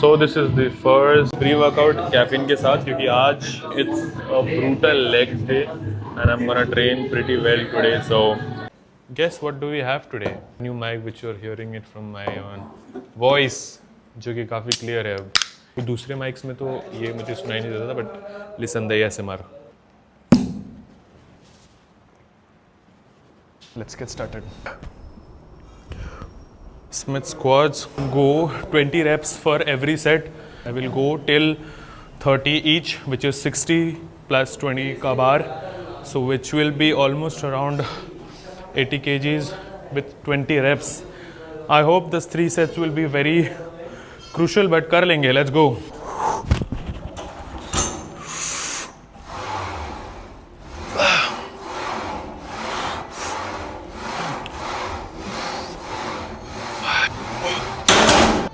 So this is the first pre-workout caffeine के साथ क्योंकि आज it's a brutal legs day and I'm gonna train pretty well today. So guess what do we have today? New mic which you're hearing it from my own voice जो कि काफ़ी clear है अब। दूसरे mics में तो ये मुझे सुनाई नहीं देता था but listen the ASMR. Let's get started. Smith squats, go 20 reps for every set. I will go till 30 each, which is 60 plus 20 ka bar. So which will be almost around 80 kgs with 20 reps. I hope this 3 sets will be very crucial, but kar lenge. Let's go.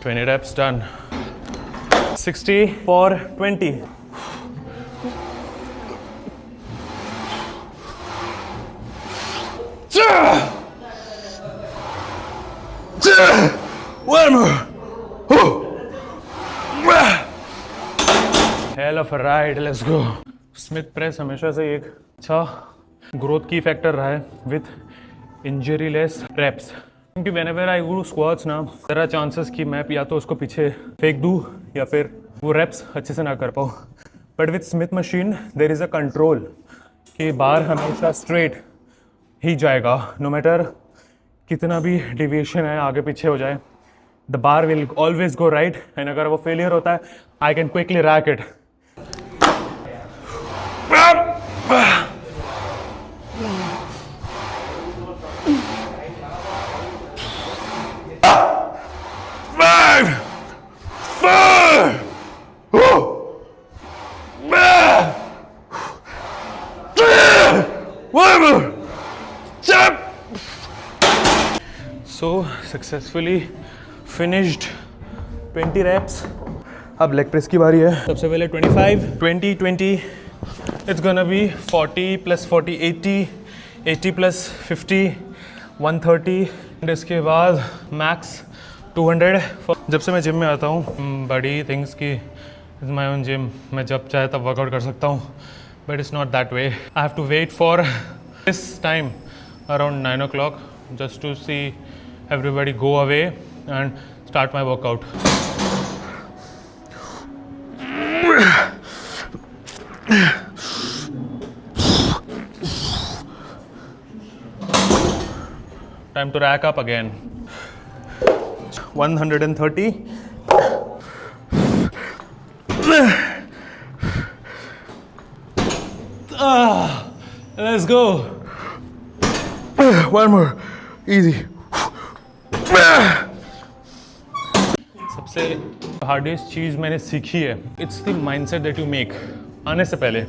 Twenty reps done. 60 for 20. One more. Hell of a ride. Let's go. Smith press हमेशा से एक अच्छा growth की factor रहा है with injury less reps. क्योंकि whenever I do squats ना there are chances कि मैं या तो उसको पीछे फेंक दूँ या फिर वो reps अच्छे से ना कर पाऊँ. But with Smith machine there is a control कि बार हमेशा straight ही जाएगा no matter कितना भी deviation है आगे पीछे हो जाए. The bar will always go right and अगर वो failure होता है I can quickly rack it. So successfully finished 20 reps. अब लेग प्रेस की बारी है. सबसे पहले 25, 20, 20. It's gonna be 40 plus 40, 80, 80 plus 50, 130. And इसके बाद max 200. जब से मैं जिम में आता हूँ बड़ी थिंग्स की इज माई ओन जिम, मैं जब चाहे तब वर्कआउट कर सकता हूँ. But it's not that way. I have to wait for this time around 9 o'clock just to see everybody go away and start my workout. Time to rack up again. 130. Let's go. One more. Easy. सबसे hardest चीज़ मैंने सीखी है it's the mindset that you make. आने से पहले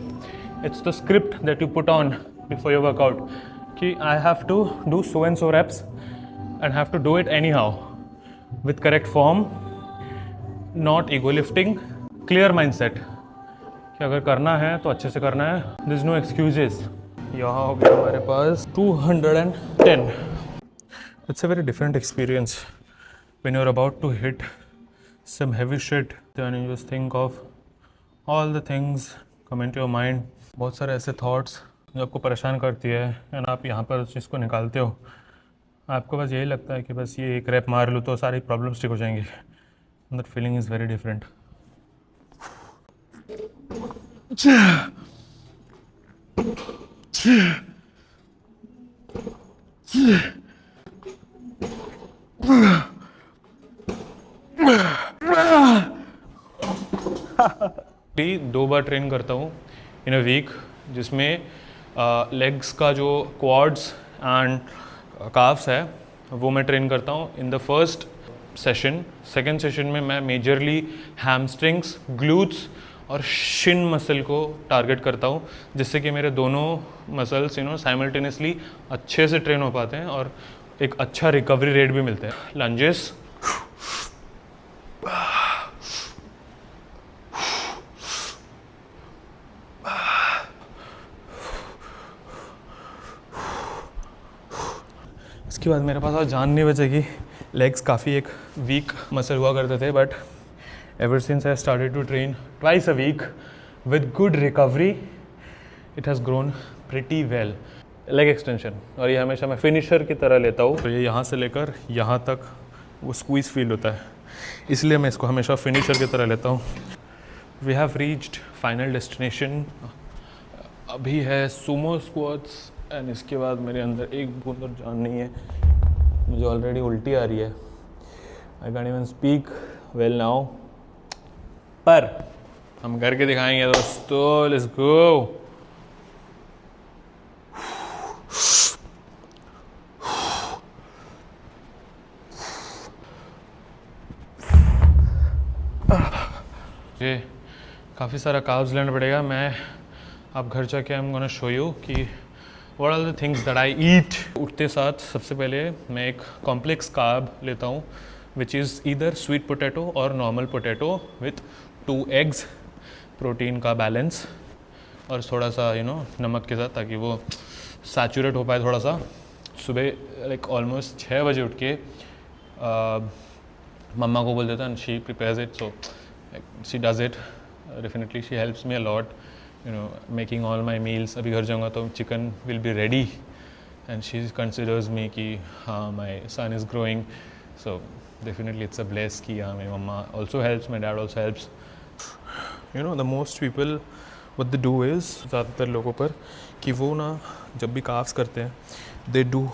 it's the script that you put on before your workout कि I have to do so and so reps and have to do it anyhow with correct form, not ego lifting, clear mindset कि अगर करना है तो अच्छे से करना है. There is no excuses. यहाँ हो गया हमारे पास 210. It's a very different experience when you're about to hit some heavy shit. Then you just think of all the things come into your mind. बहुत सारे ऐसे thoughts जो आपको परेशान करती है and आप यहाँ पर उस चीज़ को निकालते हो. आपको बस यही लगता है कि बस ये एक रैप मार लूँ तो सारी प्रॉब्लम्स ठीक हो जाएंगी. That feeling is very different. दो बार ट्रेन करता हूँ इन अ वीक जिसमें लेग्स का जो क्वाड्स एंड काफ्स है वो मैं ट्रेन करता हूँ in the first session. Second session में मैं मेजरली हैमस्ट्रिंग्स, ग्लूट्स और शिन मसल को टारगेट करता हूँ जिससे कि मेरे दोनों मसल्स साइमल्टेनियसली अच्छे से ट्रेन हो पाते हैं और एक अच्छा रिकवरी रेट भी मिलता है. लंजेस, इसके बाद मेरे पास और जान नहीं बचेगी. लेग्स काफ़ी एक वीक मसल हुआ करते थे but ever since I started to train twice a week with good recovery, it has grown pretty well. Leg extension, और ये हमेशा मैं फिनिशर की तरह लेता हूँ, तो ये यहाँ से लेकर यहाँ तक वो स्क्वीज़ फील होता है, इसलिए मैं इसको हमेशा फिनिशर की तरह लेता हूँ. We have reached final destination. अभी है सुमो स्क्वाट्स एंड इसके बाद मेरे अंदर एक बूंद और जान नहीं है, मुझे ऑलरेडी उल्टी आ रही है. I can even speak well now, पर हम करके दिखाएंगे दोस्तों. Let's go. ये काफ़ी सारा कार्ब्स लेना पड़ेगा. मैं अब घर जाके I am gonna show you कि what are the things that I eat. उठते साथ सबसे पहले मैं एक कॉम्प्लेक्स कार्ब लेता हूँ, which is either sweet potato और normal potato with 2 eggs, protein का बैलेंस और थोड़ा सा नमक के साथ, ताकि वो सैचुरेट हो पाए थोड़ा सा. सुबह लाइक ऑलमोस्ट 6 बजे उठ के मम्मा को बोल देता and she prepares it. So she does it. Definitely she helps me a lot, making all my meals. अभी घर जाऊँगा तो chicken will be ready and she considers me कि हाँ my son is growing. So definitely it's a bless कि हाँ मेरी मम्मा also helps, my dad also helps. The most people what they do is, ज़्यादातर लोगों पर कि वो ना जब भी काफ्स करते हैं दे डू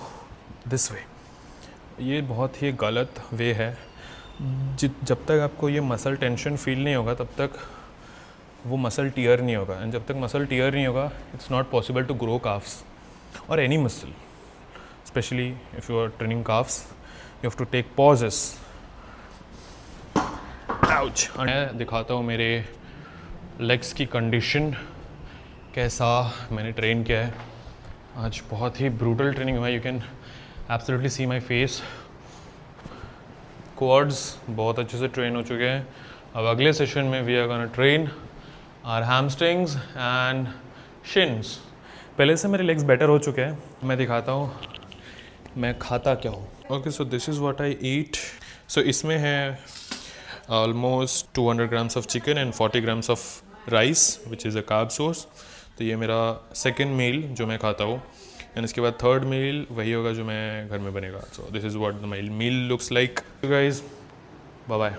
दिस वे. ये बहुत ही गलत वे है. जब तक आपको ये मसल टेंशन फील नहीं होगा तब तक वो मसल टीयर नहीं होगा, एंड जब तक मसल टीयर नहीं होगा it's not possible to grow calves और any muscle. Especially if you are training calves you have to take pauses. Ouch. मैं दिखाता हूँ मेरे लेग्स की कंडीशन, कैसा मैंने ट्रेन किया है. आज बहुत ही ब्रूटल ट्रेनिंग हुआ है. You can absolutely see my face. Quads बहुत अच्छे से ट्रेन हो चुके हैं. अब अगले सेशन में we are gonna train our hamstrings and shins. पहले से मेरे लेग्स बेटर हो चुके हैं. मैं दिखाता हूँ मैं खाता क्या हूँ. Okay, so this is what I eat. So इसमें है almost 200 grams of chicken and 40 grams of rice which is a carb source. तो ये मेरा सेकेंड मील जो मैं खाता हूँ, एंड इसके बाद थर्ड मील वही होगा जो मैं घर में बनेगा. So this is what my meal looks like. You guys, bye bye.